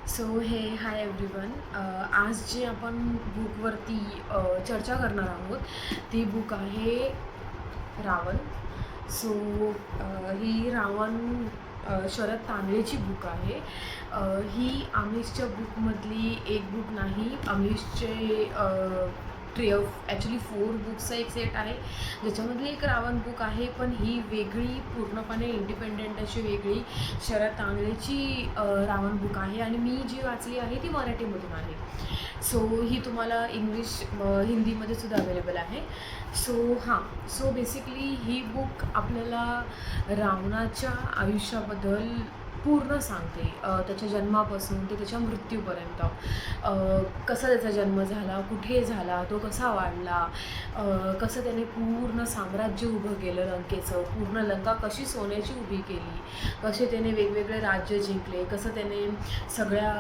So हे hi everyone. आज जे आपण बुकवरती चर्चा करणार आहोत ती बुक आहे रावण. सो ही रावण शरद तांदळेची बुक आहे. ही आमिषच्या बुकमधली एक बुक नाही, आमिषचे ट्री ऑफ ॲक्च्युली 4 बुक्सचा एक सेट आहे, ज्याच्यामधली एक रावण बुक आहे, पण ही वेगळी पूर्णपणे इंडिपेंडेंट अशी वेगळी शरद तांदळेची रावण बुक आहे आणि मी जी वाचली आहे ती मराठीमधून आहे. सो ही तुम्हाला इंग्लिश हिंदीमध्ये सुद्धा अवेलेबल आहे. सो बेसिकली ही बुक आपल्याला रावणाच्या आयुष्याबद्दल पूर्ण सांगते, त्याच्या जन्मापासून ते त्याच्या मृत्यूपर्यंत. कसा त्याचा जन्म झाला, कुठे झाला, तो कसा वाढला, कसं त्याने पूर्ण साम्राज्य उभं केलं लंकेचं, पूर्ण लंका कशी सोन्याची उभी केली, कसे त्याने वेगवेगळे राज्य जिंकले, कसं त्याने सगळ्या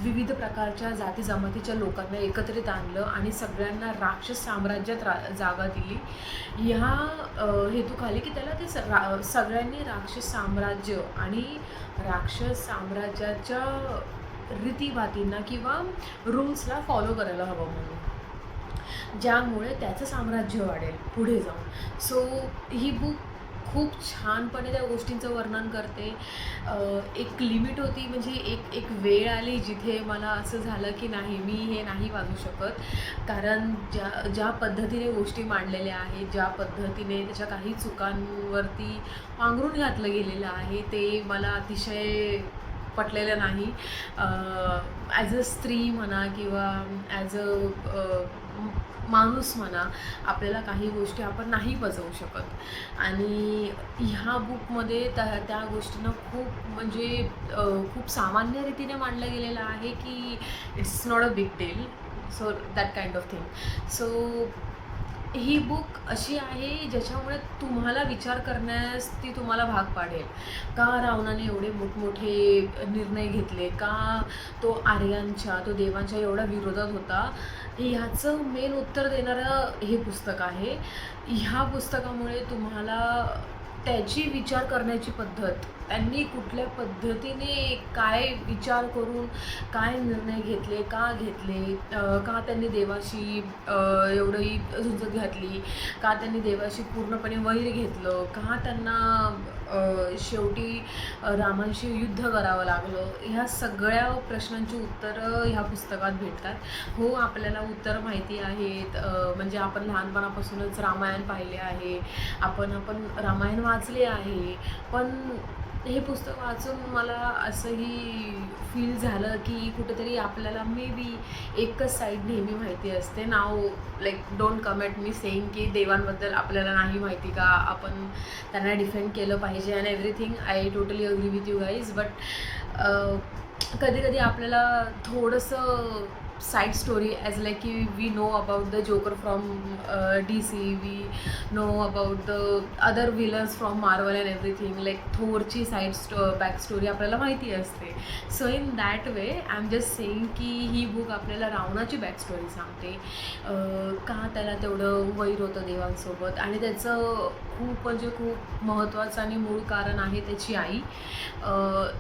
विविध प्रकारच्या जाती जमातीच्या लोकांना एकत्रित आणलं आणि सगळ्यांना राक्षस साम्राज्यात जागा दिली. ह्या हेतूखाली की त्याला ते सगळ्यांनी राक्षस साम्राज्य आणि राक्षस साम्राज्याच्या रीतीभातींना किंवा रूल्सला फॉलो करायला हवं म्हणून, ज्यामुळे त्याचं साम्राज्य वाढेल पुढे जाऊन. सो ही बुक खूप छानपणे त्या गोष्टींचं वर्णन करते. एक लिमिट होती, म्हणजे एक वेळ आली जिथे मला असं झालं की नाही, मी हे नाही वाचू शकत, कारण ज्या पद्धतीने गोष्टी मांडलेल्या आहेत, ज्या पद्धतीने त्याच्या काही चुकांवरती पांघरून घातलं गेलेलं आहे, ते मला अतिशय पटलेलं नाही. ॲज अ स्त्री म्हणा किंवा ॲज अ माणूस म्हणा, आपल्याला काही गोष्टी आपण नाही पचवू शकत आणि ह्या बुकमध्ये त्या गोष्टींना खूप म्हणजे खूप सामान्य रीतीने मांडलं गेलेलं आहे की it's not a big deal, so that kind of thing. So he book अशी आहे ज्याच्यामुळे तुम्हाला विचार करण्यास ती तुम्हाला भाग पाडेल. का रावणाने एवढे मोठमोठे निर्णय घेतले, का तो आर्यांच्या, तो देवांच्या एवढा विरोधात होता, ह्याचं मेन उत्तर देणारं हे पुस्तक आहे. ह्या पुस्तकामुळे तुम्हाला त्याची विचार करण्याची पद्धत, त्यांनी कुठल्या पद्धतीने काय विचार करून काय निर्णय घेतले, का घेतले, का त्यांनी देवाशी एवढी झुंजत घातली, का त्यांनी देवाशी पूर्णपणे वैर घेतलं, का त्यांना शेवटी रामांशी युद्ध करावं लागलं, ह्या सगळ्या प्रश्नांची उत्तरं ह्या पुस्तकात भेटतात. हो, आपल्याला उत्तरं माहिती आहेत, म्हणजे आपण लहानपणापासूनच रामायण पाहिले आहे, आपण रामायण वाचले आहे, पण हे पुस्तक वाचून मला असंही फील झालं की कुठेतरी आपल्याला मे बी एकच साईड नेहमी माहिती असते. नाव like don't come at me saying की देवांबद्दल आपल्याला नाही माहिती का, आपण त्यांना डिफेंड केलं पाहिजे and everything. I totally agree with you guys, but कधी कधी आपल्याला थोडंसं साईड स्टोरी ॲज लाईक की we know about the joker from DC, we know about the other villains from Marvel and everything, like थोरची back story आपल्याला माहिती असते. So in that way I am just saying की ही book आपल्याला रावणाची back story सांगते, का त्याला तेवढं वैर होतं देवांसोबत, आणि त्याचं खूप म्हणजे खूप महत्त्वाचं आणि मूळ कारण आहे त्याची आई.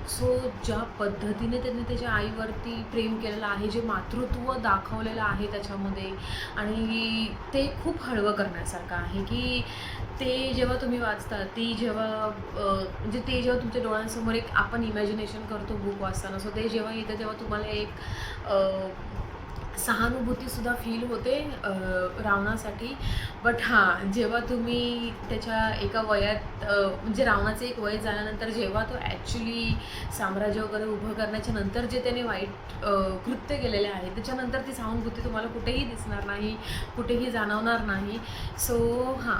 सो ज्या पद्धतीने त्यांनी त्याच्या आईवरती प्रेम केलेलं आहे, जे मातृत्व दाखवलेलं आहे त्याच्यामध्ये, आणि ते खूप हळवं करण्यासारखं आहे की ते जेव्हा तुम्ही वाचता, ती जेव्हा म्हणजे ते जेव्हा तुमच्या डोळ्यांसमोर एक आपण इमॅजिनेशन करतो बुक वाचताना, सो ते जेव्हा येतं तेव्हा तुम्हाला एक सहानुभूतीसुद्धा फील होते रावणासाठी. बट हां, जेव्हा तुम्ही त्याच्या एका वयात म्हणजे रावणाचं एक वय झाल्यानंतर जेव्हा तो ॲक्च्युली साम्राज्य वगैरे उभं करण्याच्या नंतर जे त्याने वाईट कृत्य केलेले आहे, त्याच्यानंतर ती सहानुभूती तुम्हाला कुठेही दिसणार नाही, कुठेही जाणवणार नाही. सो हां,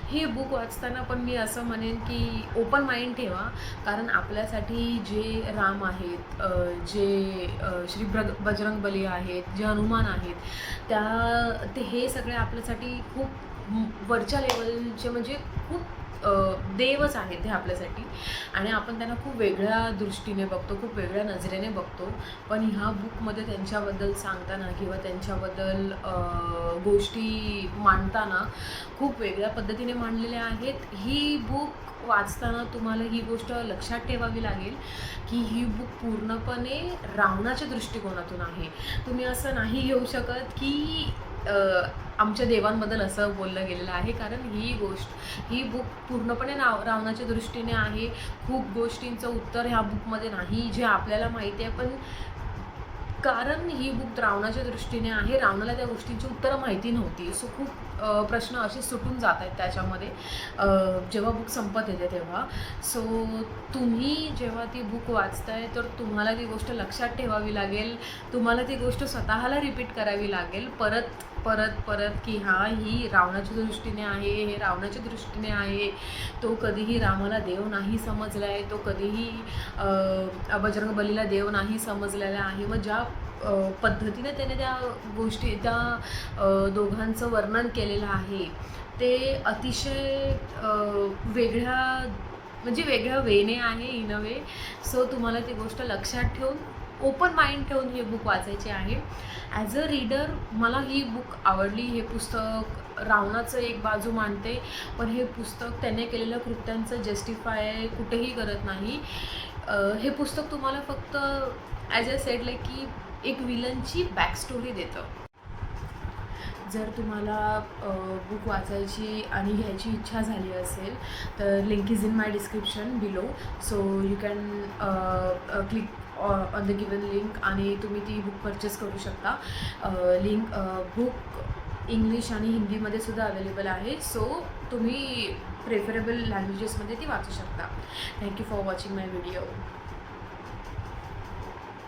हे बुक वाचताना पण मी असं म्हणेन की ओपन माइंड ठेवा, कारण आपल्यासाठी जे राम आहेत, जे श्री बजरंगबली आहेत, जे हनुमान आहेत, ते हे सगळे आपल्यासाठी खूप वरच्या लेवलचे, म्हणजे खूप देवच आहेत हे आपल्यासाठी, आणि आपण त्यांना खूप वेगळ्या दृष्टीने बघतो, खूप वेगळ्या नजरेने बघतो. पण ह्या बुकमध्ये त्यांच्याबद्दल सांगताना किंवा त्यांच्याबद्दल गोष्टी मांडताना खूप वेगळ्या पद्धतीने मांडलेल्या आहेत. ही बुक वाचताना तुम्हाला ही गोष्ट लक्षात ठेवावी लागेल की ही बुक पूर्णपणे रावणाच्या दृष्टिकोनातून आहे. तुम्ही असं नाही घेऊ शकत की आमच्या देवांबद्दल असं बोललं गेलेलं आहे, कारण ही बुक पूर्णपणे रावणाच्या दृष्टीने आहे. खूप गोष्टींचं उत्तर ह्या बुकमध्ये नाही जे आपल्याला माहिती आहे, पण कारण ही बुक रावणाच्या दृष्टीने आहे, रावणाला त्या गोष्टींची उत्तरं माहिती नव्हती. सो खूप प्रश्न असे सुटून जात आहेत त्याच्यामध्ये जेव्हा बुक संपत येते तेव्हा. सो तुम्ही जेव्हा ती बुक वाचताय तर तुम्हाला ती गोष्ट लक्षात ठेवावी लागेल, तुम्हाला ती गोष्ट स्वतःला रिपीट करावी लागेल परत परत परत की ही रावणाच्या दृष्टीने आहे, हे रावणाच्या दृष्टीने आहे. तो कधीही रामाला देव नाही समजला आहे, तो कधीही बजरंग बलीला देव नाही समजलेला आहे. मग ज्या पद्धतीने त्याने त्या दोघांचं वर्णन केलेलं आहे ते अतिशय वेगळ्या वेने आहे इन अ वे. सो तुम्हाला ती गोष्ट लक्षात ठेवून ओपन माइंड ठेवून ही बुक वाचायची आहे. ॲज अ रीडर मला ही बुक आवडली. हे पुस्तक रावणाचं एक बाजू मांडते, पण हे पुस्तक त्याने केलेल्या कृत्यांचं जस्टिफाय कुठेही करत नाही. हे पुस्तक तुम्हाला फक्त ॲज अ सेड लाईक की एक विलनची बॅक स्टोरी देतं. जर तुम्हाला बुक वाचायची आणि घ्यायची इच्छा झाली असेल तर link is in my description below. So you can click on the given link आणि तुम्ही ती बुक परचेस करू शकता. बुक इंग्लिश आणि हिंदीमध्ये सुद्धा अवेलेबल आहे. सो तुम्ही प्रेफरेबल लँग्वेजेसमध्ये ती वाचू शकता. Thank you for watching my video.